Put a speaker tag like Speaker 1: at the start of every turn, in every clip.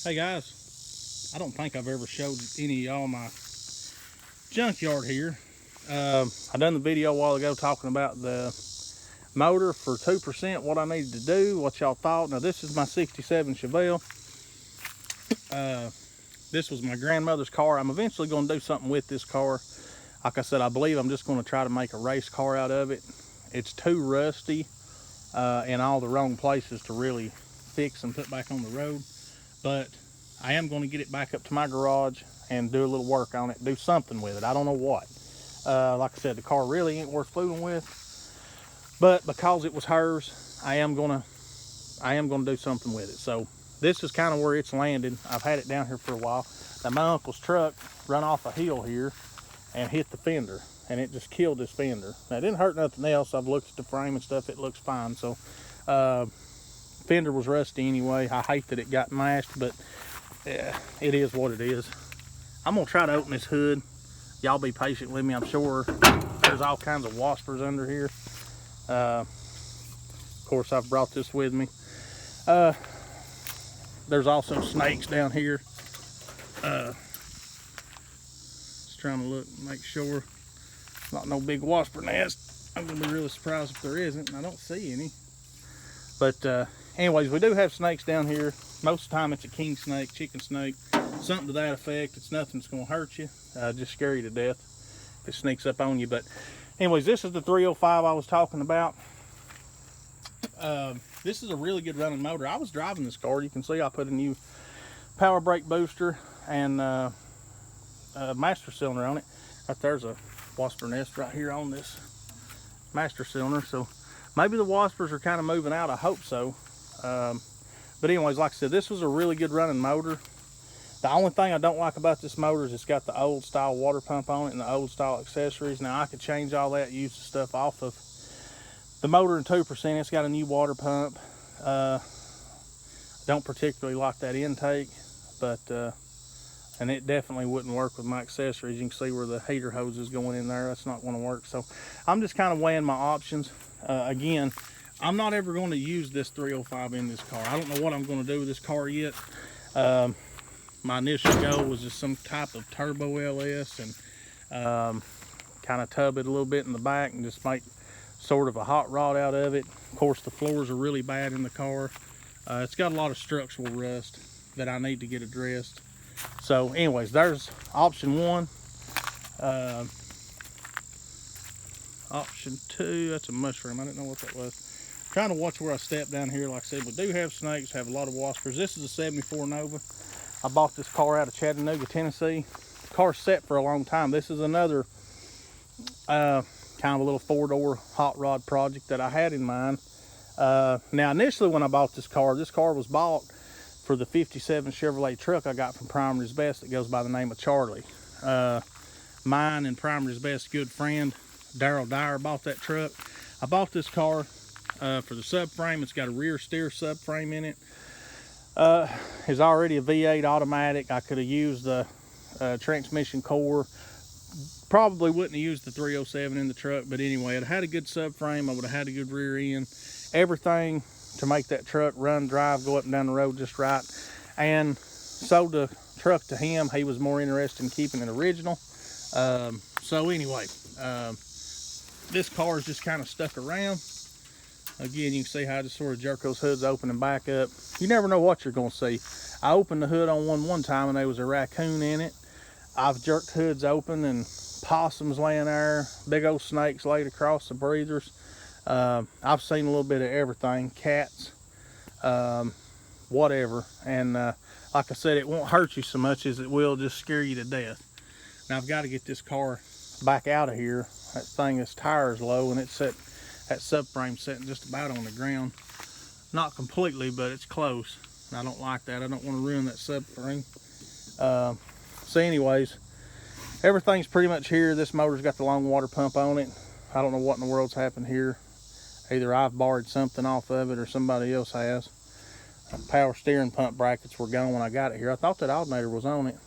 Speaker 1: Hey guys, I don't think I've ever showed any of y'all my junkyard here. I done the video a while ago talking about the motor for 2%, what I needed to do, what y'all thought. Now this is my 67 Chevelle. This was my grandmother's car. I'm eventually going to do something with this car. Like I said, I believe I'm just going to try to make a race car out of it. It's too rusty in all the wrong places to really fix and put back on the road. But I am going to get it back up to my garage and do a little work on it, do something with it. I don't know what. Like I said, the car really ain't worth fooling with, but because it was hers, I am gonna do something with it. So this is kind of where it's landed. I've had it down here for a while. Now my uncle's truck run off a hill here and hit the fender, and it just killed this fender. Now it didn't hurt nothing else. I've looked at the frame and stuff. It looks fine. So fender was rusty anyway. I hate that it got mashed, but yeah, it is what it is. I'm gonna try to open this hood. Y'all be patient with me. I'm sure there's all kinds of waspers under here. Of course, I've brought this with me. There's also snakes down here. Just trying to look, make sure. Not no big wasper nest. I'm gonna be really surprised if there isn't, and I don't see any. But anyways, we do have snakes down here. Most of the time it's a king snake, chicken snake, something to that effect. It's nothing that's gonna hurt you, just scare you to death if it sneaks up on you. But anyways, this is the 305 I was talking about. This is a really good running motor. I was driving this car. You can see I put a new power brake booster and master cylinder on it. Right there's a wasper nest right here on this master cylinder. So maybe the waspers are kind of moving out. I hope so. But anyways, like I said, this was a really good running motor. The only thing I don't like about this motor is it's got the old style water pump on it and the old style accessories. Now I could change all that, use the stuff off of the motor in 2%. It's got a new water pump. Don't particularly like that intake, but and it definitely wouldn't work with my accessories. You can see where the heater hose is going in there. That's not going to work. So I'm just kind of weighing my options. Again, I'm not ever going to use this 305 in this car. I don't know what I'm going to do with this car yet. My initial goal was just some type of turbo LS and kind of tub it a little bit in the back and just make sort of a hot rod out of it. Of course, the floors are really bad in the car. It's got a lot of structural rust that I need to get addressed. So anyways, there's option one. Option two, that's a mushroom. I didn't know what that was. Trying to watch where I step down here. Like I said, we do have snakes, have a lot of waspers. This is a 74 Nova. I bought this car out of Chattanooga, Tennessee. The car's set for a long time. This is another kind of a little 4-door hot rod project that I had in mind. Now initially when I bought this car was bought for the 57 Chevrolet truck I got from Primary's Best that goes by the name of Charlie. Mine and Primary's Best good friend Daryl Dyer bought that truck. I bought this car for the subframe. It's got a rear steer subframe in it. It's already a V8 automatic. I could have used the transmission core. Probably wouldn't have used the 307 in the truck, but anyway, it had a good subframe. I would have had a good rear end. Everything to make that truck run, drive, go up and down the road just right. And sold the truck to him. He was more interested in keeping it original. So anyway, this car is just kind of stuck around. Again, you can see how I just sort of jerk those hoods open and back up. You never know what you're going to see. I opened the hood on one time and there was a raccoon in it. I've jerked hoods open and possums laying there, big old snakes laid across the breathers. I've seen a little bit of everything, cats, whatever. And like I said, it won't hurt you so much as it will just scare you to death. Now I've got to get this car back out of here. That thing, this tire is low and it's set. That subframe sitting just about on the ground. Not completely, but it's close. And I don't like that. I don't want to ruin that subframe. So anyways, everything's pretty much here. This motor's got the long water pump on it. I don't know what in the world's happened here. Either I've borrowed something off of it or somebody else has. Power steering pump brackets were gone when I got it here. I thought that alternator was on it.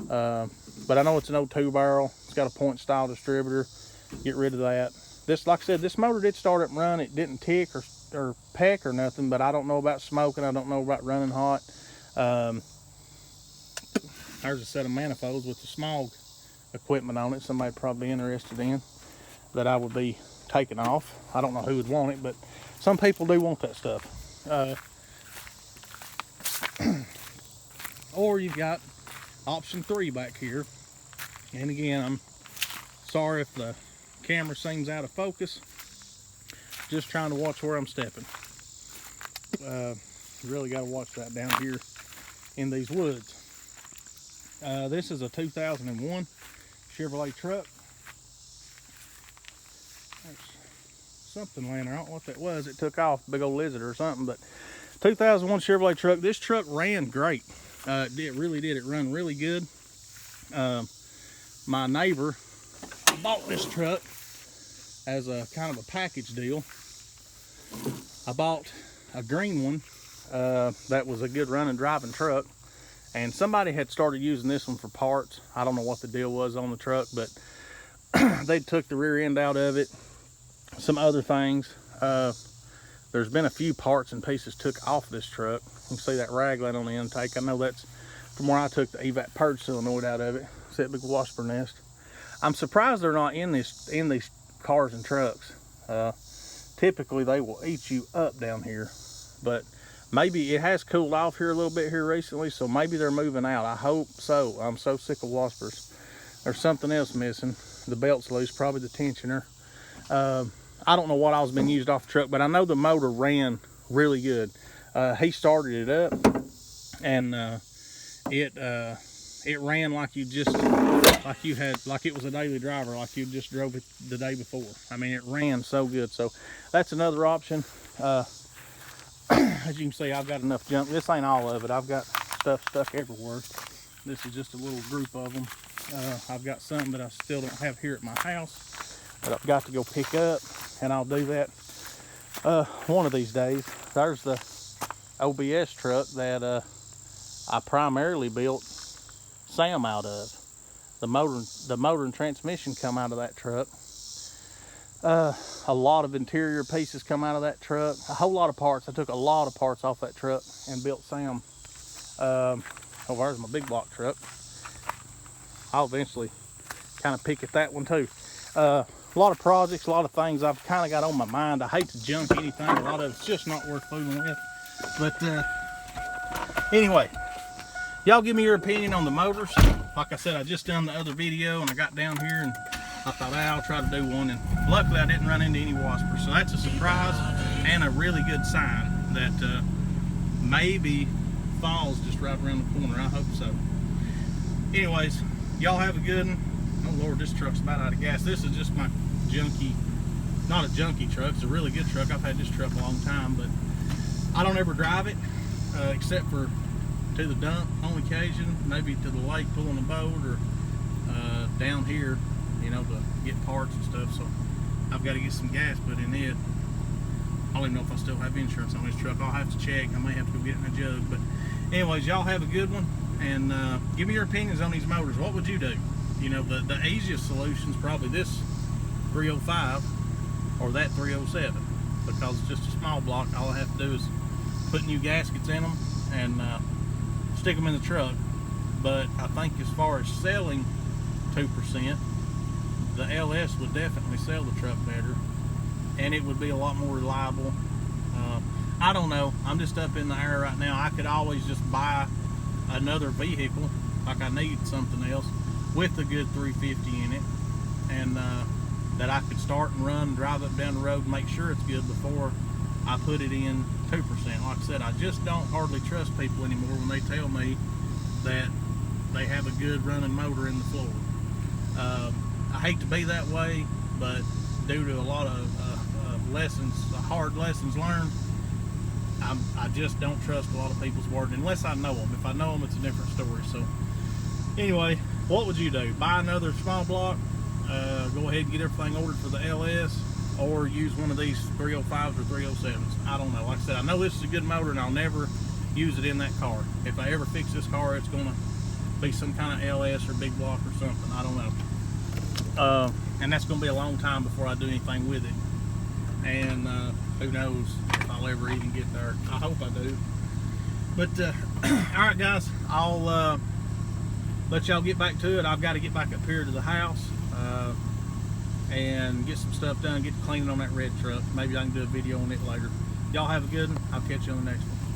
Speaker 1: But I know it's an old 2-barrel. It's got a point style distributor. Get rid of that. This, like I said, this motor did start up and run. It didn't tick or peck or nothing, but I don't know about smoking. I don't know about running hot. there's a set of manifolds with the smog equipment on it. Somebody probably interested in that I would be taking off. I don't know who would want it, but some people do want that stuff. Or you've got option 3 back here. And again, I'm sorry if the camera seems out of focus. Just trying to watch where I'm stepping. Really got to watch that down here in these woods. This is a 2001 Chevrolet truck. There's something laying there. I don't know what that was. It took off, big old lizard or something. But 2001 Chevrolet truck. This truck ran great. It really did. It run really good. My neighbor bought this truck as a kind of a package deal. I bought a green one that was a good running driving truck, and somebody had started using this one for parts. I don't know what the deal was on the truck, but they took the rear end out of it, some other things. There's been a few parts and pieces took off this truck. You can see that raglan on the intake. I know that's from where I took the evac purge solenoid out of it. See that big wasper nest. I'm surprised they're not in these cars and trucks. Typically they will eat you up down here, but maybe it has cooled off here a little bit here recently, so maybe they're moving out. I hope so. I'm so sick of waspers. There's something else missing. The belt's loose, probably the tensioner. I don't know what else been used off the truck, but I know the motor ran really good. He started it up, and it ran like you it was a daily driver, like you just drove it the day before. I mean, it ran so good. So that's another option. As you can see, I've got enough junk. This ain't all of it. I've got stuff stuck everywhere. This is just a little group of them. I've got some that I still don't have here at my house that I've got to go pick up, and I'll do that one of these days. There's the OBS truck that I primarily built Sam out of. The motor and transmission come out of that truck. A lot of interior pieces come out of that truck. A whole lot of parts. I took a lot of parts off that truck and built Sam. Oh, there's my big block truck. I'll eventually kind of pick at that one too. A lot of projects, a lot of things I've kind of got on my mind. I hate to junk anything. A lot of it's just not worth fooling with. But anyway, y'all give me your opinion on the motors. Like I said, I just done the other video and I got down here and I thought, I'll try to do one, and luckily I didn't run into any waspers. So that's a surprise and a really good sign that maybe fall's just right around the corner. I hope so. Anyways, y'all have a good one. Oh Lord, this truck's about out of gas. This is just my junky, not a junky truck, it's a really good truck. I've had this truck a long time, but I don't ever drive it except for to the dump on occasion, maybe to the lake pulling a boat, or down here, you know, to get parts and stuff. So I've got to get some gas put in it. I don't even know if I still have insurance on this truck. I'll have to check. I may have to go get it in a jug. But anyways, y'all have a good one, and give me your opinions on these motors. What would you do? You know, the easiest solution is probably this 305 or that 307, because it's just a small block. All I have to do is put new gaskets in them and stick them in the truck. But I think as far as selling 2%, the LS would definitely sell the truck better, and it would be a lot more reliable. I don't know, I'm just up in the air right now. I could always just buy another vehicle, like I need something else with a good 350 in it, and that I could start and run and drive up down the road and make sure it's good before I put it in 2%. Like I said, I just don't hardly trust people anymore when they tell me that they have a good running motor in the floor. I hate to be that way, but due to a lot of lessons, hard lessons learned, I just don't trust a lot of people's word unless I know them. If I know them, it's a different story. So anyway, what would you do? Buy another small block, go ahead and get everything ordered for the LS, or use one of these 305s or 307s. I don't know. Like I said, I know this is a good motor and I'll never use it in that car. If I ever fix this car, it's going to be some kind of LS or big block or something. I don't know. And that's going to be a long time before I do anything with it. And who knows if I'll ever even get there. I hope I do. But alright guys, I'll let y'all get back to it. I've got to get back up here to the house and get some stuff done, get cleaning on that red truck. Maybe I can do a video on it later. Y'all have a good one. I'll catch you on the next one.